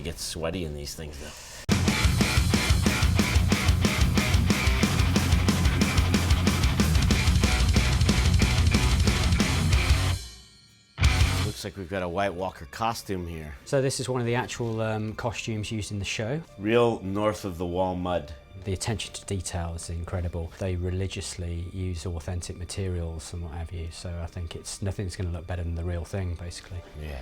get sweaty in these things though. Looks like we've got a White Walker costume here. So this is one of the actual costumes used in the show. Real north of the wall mud. The attention to detail is incredible. They religiously use authentic materials and what have you, so I think nothing's going to look better than the real thing, basically. Yeah,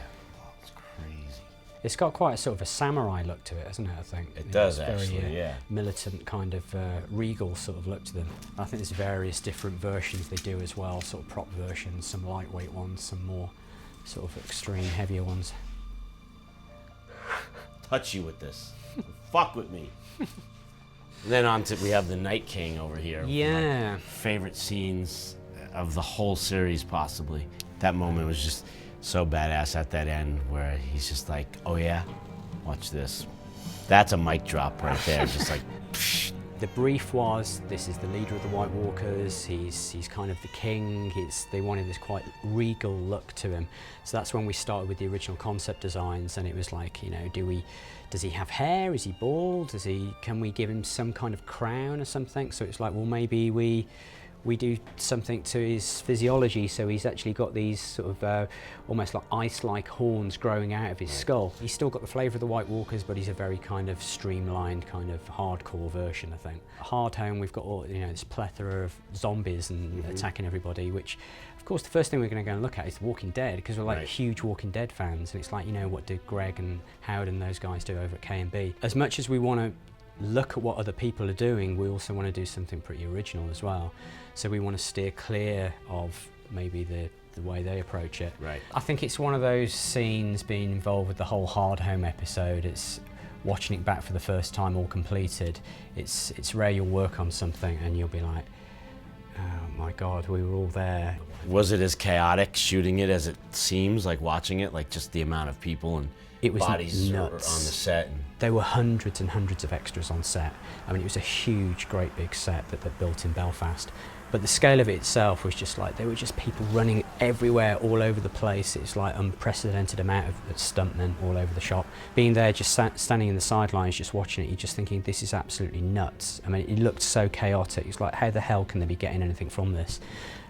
it's crazy. It's got quite a sort of a samurai look to it, hasn't it, I think? It does, very, actually, yeah. Militant kind of regal sort of look to them. I think there's various different versions they do as well, sort of prop versions, some lightweight ones, some more sort of extreme, heavier ones. Touch you with this. Fuck with me. Then we have the Night King over here. Yeah. My favorite scenes of the whole series, possibly. That moment was just so badass at that end where he's just like, oh yeah, watch this. That's a mic drop right there, just like, psh. The brief was, this is the leader of the White Walkers, he's kind of the king, they wanted this quite regal look to him. So that's when we started with the original concept designs, and it was like, you know, does he have hair, is he bald, can we give him some kind of crown or something? So it's like, well, maybe we do something to his physiology, so he's actually got these sort of almost like ice-like horns growing out of his skull. He's still got the flavour of the White Walkers, but he's a very kind of streamlined, kind of hardcore version, I think. Hardhome, we've got all, this plethora of zombies and attacking everybody, which, of course, the first thing we're going to go and look at is The Walking Dead, because we're like huge Walking Dead fans, and it's like, what did Greg and Howard and those guys do over at K&B? As much as we want to look at what other people are doing, we also want to do something pretty original as well. So we want to steer clear of maybe the way they approach it. Right. I think it's one of those scenes, being involved with the whole Hardhome episode, it's watching it back for the first time all completed. It's rare you'll work on something and you'll be like, oh my God, we were all there. Was it as chaotic shooting it as it seems, like watching it, like just the amount of people and bodies on the set? There were hundreds and hundreds of extras on set. I mean, it was a huge, great big set that they built in Belfast. But the scale of it itself was just like, there were just people running everywhere, all over the place. It's like unprecedented amount of stuntmen all over the shop. Being there, just standing in the sidelines, just watching it, you're just thinking, this is absolutely nuts. I mean, it looked so chaotic. It's like, how the hell can they be getting anything from this?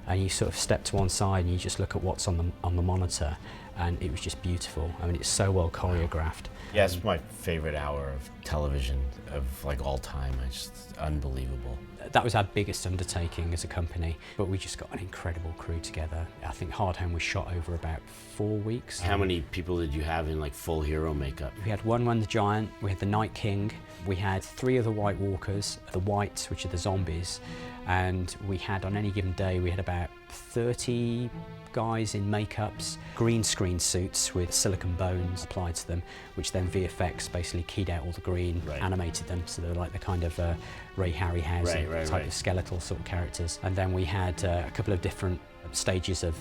And you sort of step to one side and you just look at what's on the monitor, and it was just beautiful. I mean, it's so well choreographed. Yeah, it's my favorite hour of television of like all time. It's just unbelievable. That was our biggest undertaking as a company, but we just got an incredible crew together. I think Hardhome was shot over about 4 weeks. How many people did you have in like full hero makeup? We had One the Giant, we had the Night King, we had 3 of the White Walkers, the Wights, which are the zombies, and we had, on any given day, we had about 30 guys in makeups, green screen suits with silicone bones applied to them, which then VFX basically keyed out all the green, animated them, so they're like the kind of Ray Harryhausen type of skeletal sort of characters. And then we had a couple of different stages of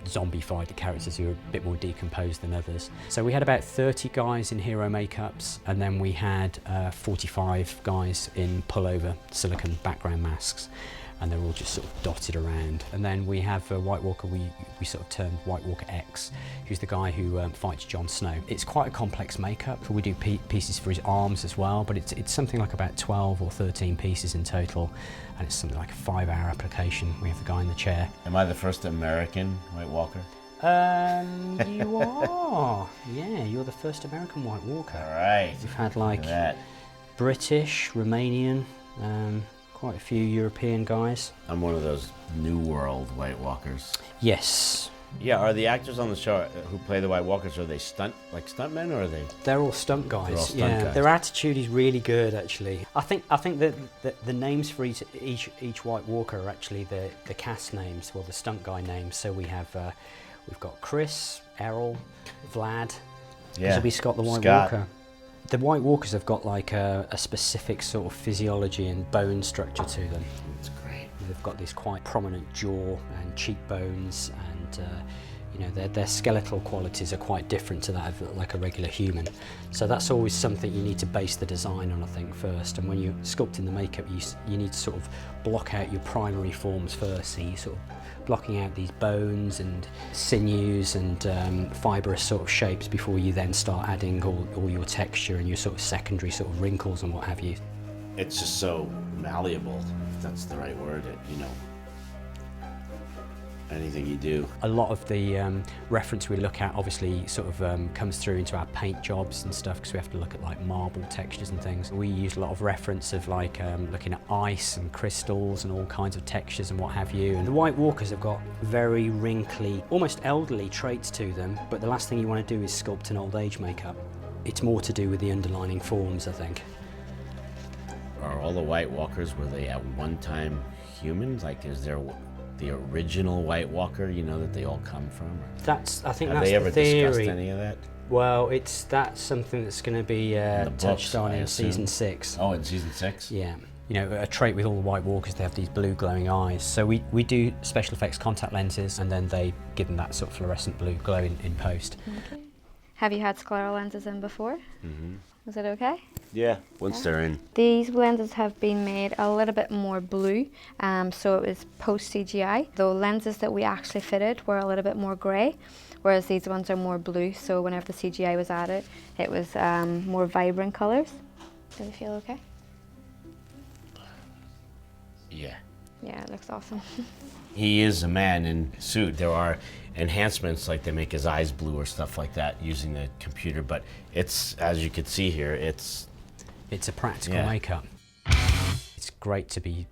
zombified characters who were a bit more decomposed than others. So we had about 30 guys in hero makeups, and then we had 45 guys in pullover silicone background masks, and they're all just sort of dotted around. And then we have White Walker, we sort of termed White Walker X, who's the guy who fights Jon Snow. It's quite a complex makeup. We do pieces for his arms as well, but it's something like about 12 or 13 pieces in total, and it's something like a 5-hour application. We have the guy in the chair. Am I the first American White Walker? You are. Yeah, you're the first American White Walker. All right. We've had like British, Romanian, quite a few European guys. I'm one of those New World White Walkers. Yes. Yeah, are the actors on the show who play the White Walkers, are they stuntmen, or are they? They're all stunt guys. They're all stunt guys. Their attitude is really good, actually. I think that the names for each White Walker are actually the cast names, well, the stunt guy names. So we've got Chris, Errol, Vlad. This will be Scott the White Walker. The White Walkers have got like a specific sort of physiology and bone structure to them. It's great. They've got this quite prominent jaw and cheekbones, and You know, their skeletal qualities are quite different to that of like a regular human. So that's always something you need to base the design on, I think, first. And when you're sculpting the makeup, you need to sort of block out your primary forms first. So you sort of blocking out these bones and sinews and fibrous sort of shapes before you then start adding all your texture and your sort of secondary sort of wrinkles and what have you. It's just so malleable, if that's the right word, you know. Anything you do. A lot of the reference we look at obviously sort of comes through into our paint jobs and stuff, because we have to look at like marble textures and things. We use a lot of reference of like looking at ice and crystals and all kinds of textures and what have you. And the White Walkers have got very wrinkly, almost elderly traits to them, but the last thing you want to do is sculpt an old age makeup. It's more to do with the underlining forms, I think. Are all the White Walkers, were they at one time humans? Like, is there the original White Walker, you know, that they all come from? I think have that's they ever the theory. discussed any of that? Well, that's something that's going to be touched on in season 6. Oh, in season 6? Yeah. You know, a trait with all the White Walkers, they have these blue glowing eyes. So we do special effects contact lenses, and then they give them that sort of fluorescent blue glow in post. Okay. Have you had scleral lenses in before? Mm-hmm. Was it okay? Yeah, once they're in. These lenses have been made a little bit more blue, so it was post-CGI. The lenses that we actually fitted were a little bit more grey, whereas these ones are more blue, so whenever the CGI was added, it was more vibrant colours. Does it feel okay? Yeah. Yeah, it looks awesome. He is a man in a suit. There are enhancements, like they make his eyes blue or stuff like that using the computer, but it's, as you can see here, it's a practical makeup. It's great to be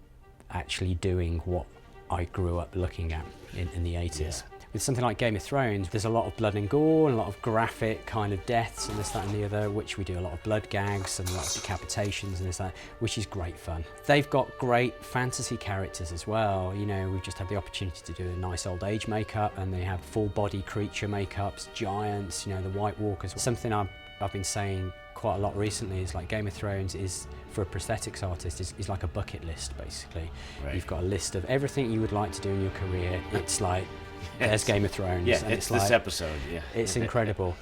actually doing what I grew up looking at in the 80s. Yeah. With something like Game of Thrones, there's a lot of blood and gore and a lot of graphic kind of deaths and this, that and the other, which we do a lot of blood gags and a lot of decapitations and this, that, which is great fun. They've got great fantasy characters as well. You know, we've just had the opportunity to do a nice old age makeup, and they have full body creature makeups, giants, you know, the White Walkers. Something I've been saying quite a lot recently is like Game of Thrones is, for a prosthetics artist, is like a bucket list, basically. Right. You've got a list of everything you would like to do in your career. It's like, there's Game of Thrones. Yeah, and it's like, this episode, yeah. It's incredible.